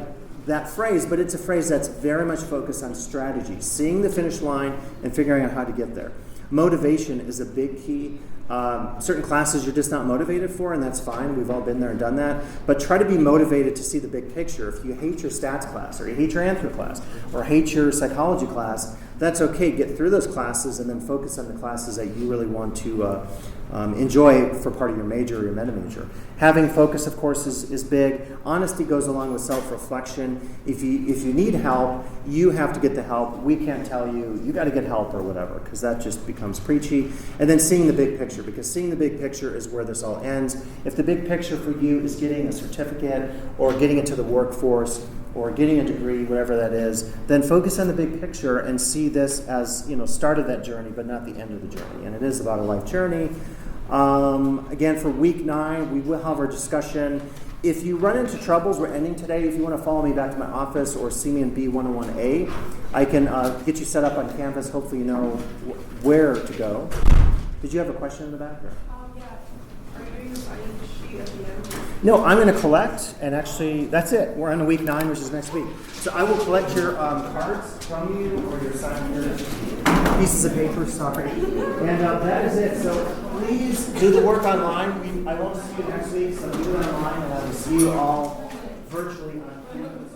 that phrase, but it's a phrase that's very much focused on strategy, seeing the finish line and figuring out how to get there. Motivation is a big key. Certain classes you're just not motivated for, and that's fine. We've all been there and done that. But try to be motivated to see the big picture. If you hate your stats class, or you hate your anthro class, or hate your psychology class, that's okay. Get through those classes and then focus on the classes that you really want to enjoy for part of your major or your meta major. Having focus, of course, is big. Honesty goes along with self-reflection. If you need help, you have to get the help. We can't tell you, you got to get help or whatever, because that just becomes preachy. And then seeing the big picture, because seeing the big picture is where this all ends. If the big picture for you is getting a certificate or getting into the workforce or getting a degree, whatever that is, then focus on the big picture and see this as, start of that journey, but not the end of the journey. And it is about a life journey. Again, for week 9, we will have our discussion. If you run into troubles, we're ending today. If you want to follow me back to my office or see me in B101A, I can get you set up on Canvas. Hopefully you know where to go. Did you have a question in the back? Or? Yeah. Are you doing your sign-in sheet at the end? No, I'm going to collect, and actually, that's it. We're on week 9, which is next week. So I will collect your cards from you, or your pieces of paper, sorry. And that is it. So please do the work online. I won't see you next week, so do it online, and I will see you all virtually on campus.